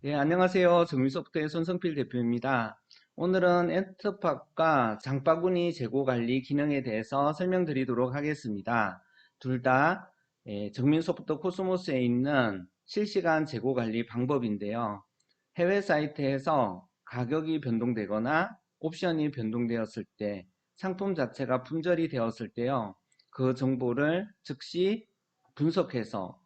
네, 안녕하세요. 정밀소프트의 손성필 대표입니다. 오늘은 엔터팝과 장바구니 재고 관리 기능에 대해서 설명드리도록 하겠습니다. 둘 다 정밀소프트 코스모스에 있는 실시간 재고 관리 방법인데요. 해외 사이트에서 가격이 변동되거나 옵션이 변동되었을 때, 상품 자체가 품절이 되었을 때요, 그 정보를 즉시 분석해서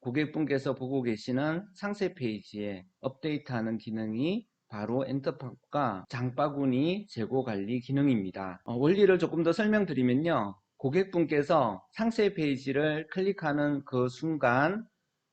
고객분께서 보고 계시는 상세 페이지에 업데이트하는 기능이 바로 엔터팝과 장바구니 재고 관리 기능입니다. 원리를 조금 더 설명드리면요, 고객분께서 상세 페이지를 클릭하는 그 순간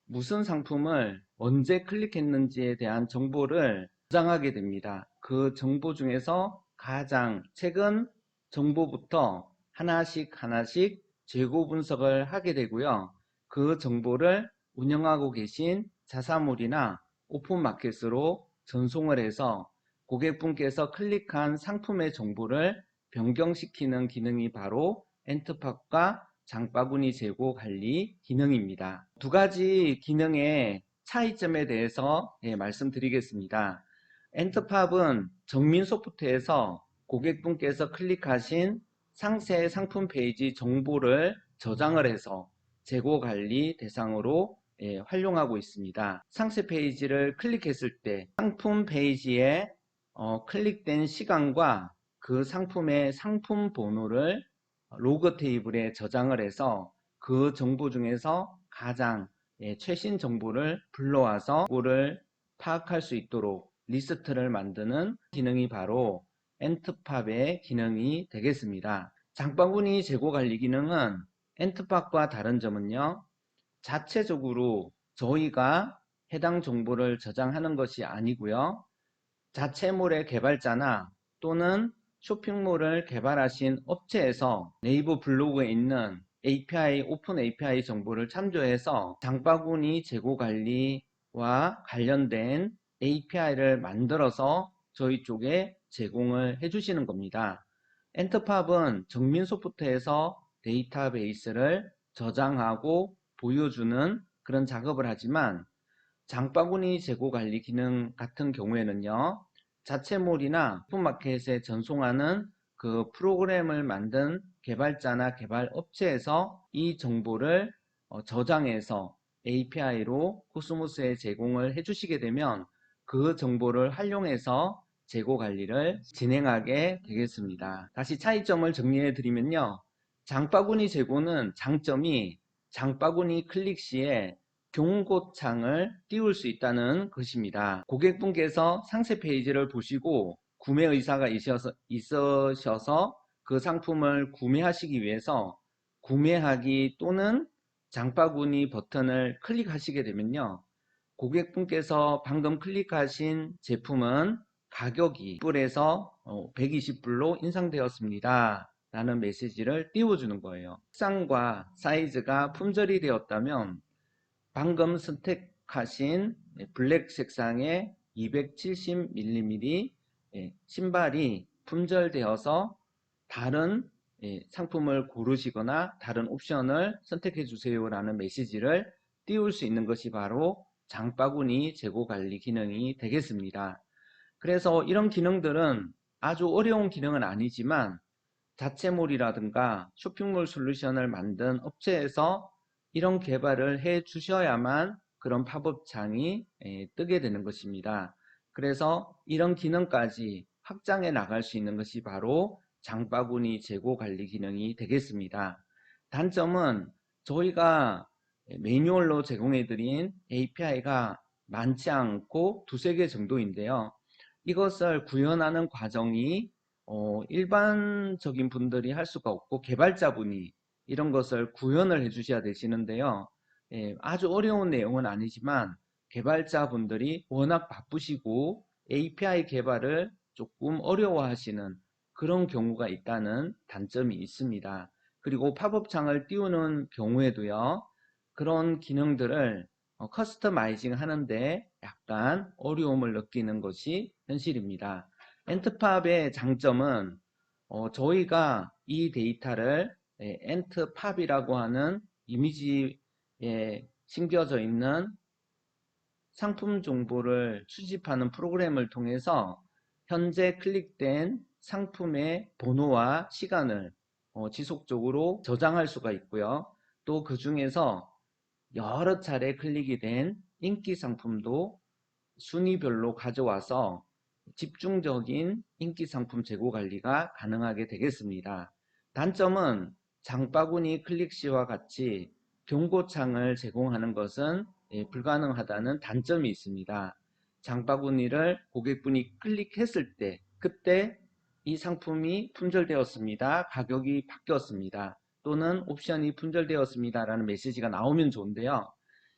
무슨 상품을 언제 클릭했는지에 대한 정보를 저장하게 됩니다. 그 정보 중에서 가장 최근 정보부터 하나씩 하나씩 재고 분석을 하게 되고요. 그 정보를 운영하고 계신 자사몰이나 오픈마켓으로 전송을 해서 고객분께서 클릭한 상품의 정보를 변경시키는 기능이 바로 엔터팝과 장바구니 재고 관리 기능입니다. 두 가지 기능의 차이점에 대해서 말씀드리겠습니다. 엔터팝은 정민 소프트에서 고객분께서 클릭하신 상세 상품 페이지 정보를 저장을 해서 재고 관리 대상으로 활용하고 있습니다. 상세 페이지를 클릭했을 때 상품 페이지에 클릭된 시간과 그 상품의 상품 번호를 로그 테이블에 저장을 해서 그 정보 중에서 가장 최신 정보를 불러와서 그거를 파악할 수 있도록 리스트를 만드는 기능이 바로 엔트팝의 기능이 되겠습니다. 장바구니 재고 관리 기능은 엔트팝과 다른 점은요, 자체적으로 저희가 해당 정보를 저장하는 것이 아니고요, 자체몰의 개발자나 또는 쇼핑몰을 개발하신 업체에서 네이버 블로그에 있는 API, 오픈 API 정보를 참조해서 장바구니 재고 관리와 관련된 API를 만들어서 저희 쪽에 제공을 해주시는 겁니다. 엔터팝은 정민소프트에서 데이터베이스를 저장하고 보여주는 그런 작업을 하지만 장바구니 재고 관리 기능 같은 경우에는요, 자체몰이나 오픈마켓에 전송하는 그 프로그램을 만든 개발자나 개발 업체에서 이 정보를 저장해서 API로 코스모스에 제공을 해주시게 되면 그 정보를 활용해서 재고 관리를 진행하게 되겠습니다. 다시 차이점을 정리해 드리면요, 장바구니 재고는 장점이 장바구니 클릭 시에 경고창을 띄울 수 있다는 것입니다. 고객분께서 상세 페이지를 보시고 구매 의사가 있으셔서 그 상품을 구매하시기 위해서 구매하기 또는 장바구니 버튼을 클릭하시게 되면요, 고객분께서 방금 클릭하신 제품은 가격이 100불에서 120불로 인상되었습니다 라는 메시지를 띄워주는 거예요. 색상과 사이즈가 품절이 되었다면 방금 선택하신 블랙 색상의 270mm 신발이 품절되어서 다른 상품을 고르시거나 다른 옵션을 선택해 주세요 라는 메시지를 띄울 수 있는 것이 바로 장바구니 재고 관리 기능이 되겠습니다. 그래서 이런 기능들은 아주 어려운 기능은 아니지만 자체몰이라든가 쇼핑몰 솔루션을 만든 업체에서 이런 개발을 해 주셔야만 그런 팝업창이 뜨게 되는 것입니다. 그래서 이런 기능까지 확장해 나갈 수 있는 것이 바로 장바구니 재고 관리 기능이 되겠습니다. 단점은 저희가 매뉴얼로 제공해 드린 API가 많지 않고 두세 개 정도인데요. 이것을 구현하는 과정이 일반적인 분들이 할 수가 없고 개발자분이 이런 것을 구현을 해 주셔야 되시는데요. 아주 어려운 내용은 아니지만 개발자분들이 워낙 바쁘시고 API 개발을 조금 어려워하시는 그런 경우가 있다는 단점이 있습니다. 그리고 팝업창을 띄우는 경우에도요, 그런 기능들을 커스터마이징 하는데 약간 어려움을 느끼는 것이 현실입니다. 엔트팝의 장점은 저희가 이 데이터를 엔트팝이라고 하는 이미지에 심겨져 있는 상품 정보를 수집하는 프로그램을 통해서 현재 클릭된 상품의 번호와 시간을 지속적으로 저장할 수가 있고요. 또 그 중에서 여러 차례 클릭이 된 인기 상품도 순위별로 가져와서 집중적인 인기 상품 재고 관리가 가능하게 되겠습니다. 단점은 장바구니 클릭 시와 같이 경고창을 제공하는 것은 불가능하다는 단점이 있습니다. 장바구니를 고객분이 클릭했을 때 그때 이 상품이 품절되었습니다. 가격이 바뀌었습니다. 또는 옵션이 품절되었습니다. 라는 메시지가 나오면 좋은데요.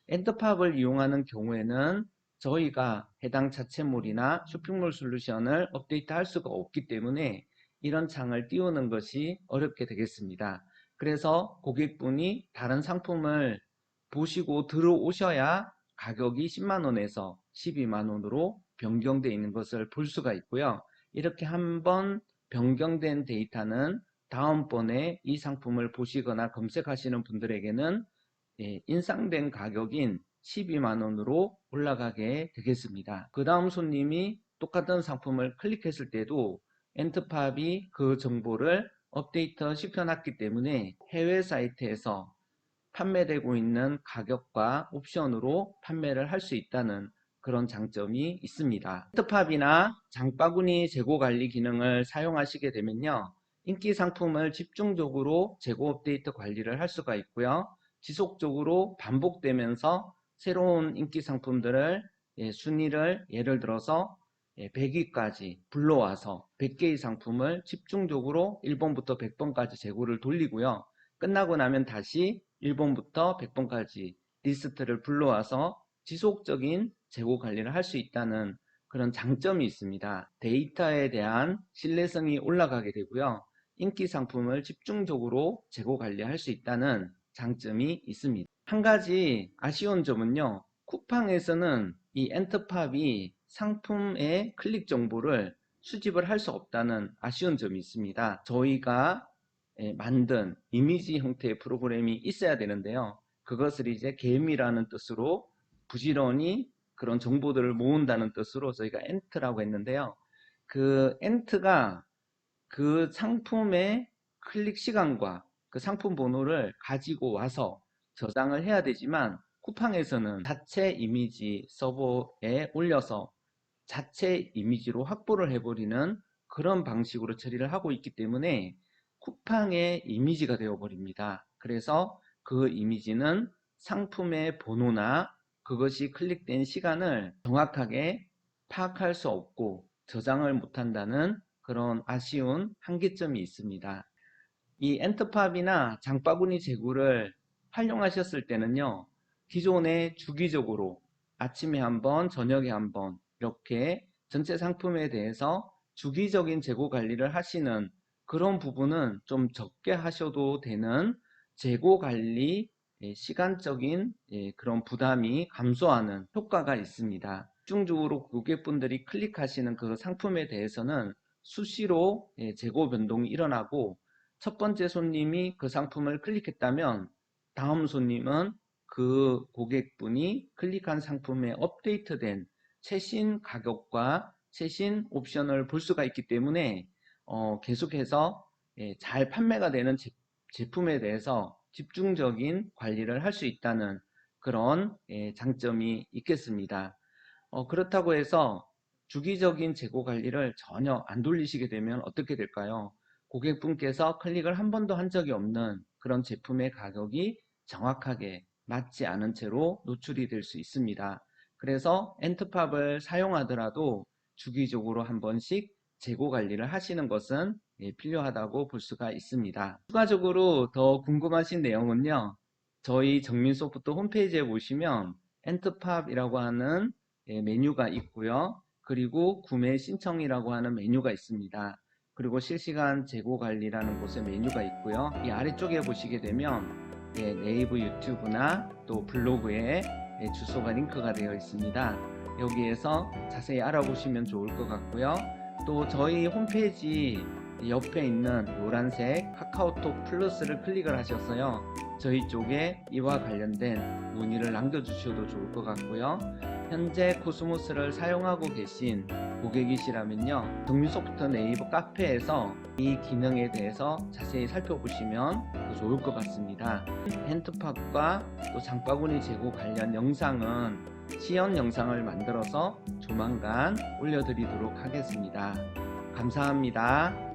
엔터팝을 이용하는 경우에는 저희가 해당 자체몰이나 쇼핑몰 솔루션을 업데이트할 수가 없기 때문에 이런 창을 띄우는 것이 어렵게 되겠습니다. 그래서 고객분이 다른 상품을 보시고 들어오셔야 가격이 10만원에서 12만원으로 변경되어 있는 것을 볼 수가 있고요. 이렇게 한번 변경된 데이터는 다음번에 이 상품을 보시거나 검색하시는 분들에게는 인상된 가격인 12만원으로 올라가게 되겠습니다. 그 다음 손님이 똑같은 상품을 클릭했을 때도 엔터팝이 그 정보를 업데이트 시켜놨기 때문에 해외 사이트에서 판매되고 있는 가격과 옵션으로 판매를 할 수 있다는 그런 장점이 있습니다. 엔터팝이나 장바구니 재고 관리 기능을 사용하시게 되면요, 인기 상품을 집중적으로 재고 업데이트 관리를 할 수가 있고요. 지속적으로 반복되면서 새로운 인기 상품들을 순위를 예를 들어서 100위까지 불러와서 100개의 상품을 집중적으로 1번부터 100번까지 재고를 돌리고요. 끝나고 나면 다시 1번부터 100번까지 리스트를 불러와서 지속적인 재고 관리를 할 수 있다는 그런 장점이 있습니다. 데이터에 대한 신뢰성이 올라가게 되고요. 인기 상품을 집중적으로 재고 관리할 수 있다는 장점이 있습니다. 한 가지 아쉬운 점은요, 쿠팡에서는 이 엔터팝이 상품의 클릭 정보를 수집을 할 수 없다는 아쉬운 점이 있습니다. 저희가 만든 이미지 형태의 프로그램이 있어야 되는데요, 그것을 이제 개미라는 뜻으로 부지런히 그런 정보들을 모은다는 뜻으로 저희가 엔트라고 했는데요, 그 엔트가 그 상품의 클릭 시간과 그 상품 번호를 가지고 와서 저장을 해야 되지만, 쿠팡에서는 자체 이미지 서버에 올려서 자체 이미지로 확보를 해버리는 그런 방식으로 처리를 하고 있기 때문에 쿠팡의 이미지가 되어버립니다. 그래서 그 이미지는 상품의 번호나 그것이 클릭된 시간을 정확하게 파악할 수 없고 저장을 못한다는 그런 아쉬운 한계점이 있습니다. 이 엔터팝이나 장바구니 재고를 활용하셨을 때는요, 기존에 주기적으로 아침에 한번, 저녁에 한번 이렇게 전체 상품에 대해서 주기적인 재고 관리를 하시는 그런 부분은 좀 적게 하셔도 되는 재고 관리 시간적인 그런 부담이 감소하는 효과가 있습니다. 집중적으로 고객분들이 클릭하시는 그 상품에 대해서는 수시로 재고 변동이 일어나고, 첫 번째 손님이 그 상품을 클릭했다면 다음 손님은 그 고객분이 클릭한 상품에 업데이트된 최신 가격과 최신 옵션을 볼 수가 있기 때문에 계속해서 잘 판매가 되는 제품에 대해서 집중적인 관리를 할 수 있다는 그런 장점이 있겠습니다. 그렇다고 해서 주기적인 재고 관리를 전혀 안 돌리시게 되면 어떻게 될까요? 고객분께서 클릭을 한 번도 한 적이 없는 그런 제품의 가격이 정확하게 맞지 않은 채로 노출이 될 수 있습니다. 그래서 엔터팝을 사용하더라도 주기적으로 한 번씩 재고 관리를 하시는 것은 필요하다고 볼 수가 있습니다. 추가적으로 더 궁금하신 내용은요, 저희 정민소프트 홈페이지에 보시면 엔터팝이라고 하는 메뉴가 있고요. 그리고 구매 신청이라고 하는 메뉴가 있습니다. 그리고 실시간 재고 관리라는 곳에 메뉴가 있고요. 이 아래쪽에 보시게 되면 네이버 유튜브나 또 블로그에 주소가 링크가 되어 있습니다. 여기에서 자세히 알아보시면 좋을 것 같고요. 또 저희 홈페이지 옆에 있는 노란색 카카오톡 플러스를 클릭을 하셔서요, 저희 쪽에 이와 관련된 문의를 남겨주셔도 좋을 것 같고요. 현재 코스모스를 사용하고 계신 고객이시라면요, 정미소프트 네이버 카페에서 이 기능에 대해서 자세히 살펴보시면 더 좋을 것 같습니다. 핸드팟과 또 장바구니 재고 관련 영상은 시연 영상을 만들어서 조만간 올려드리도록 하겠습니다. 감사합니다.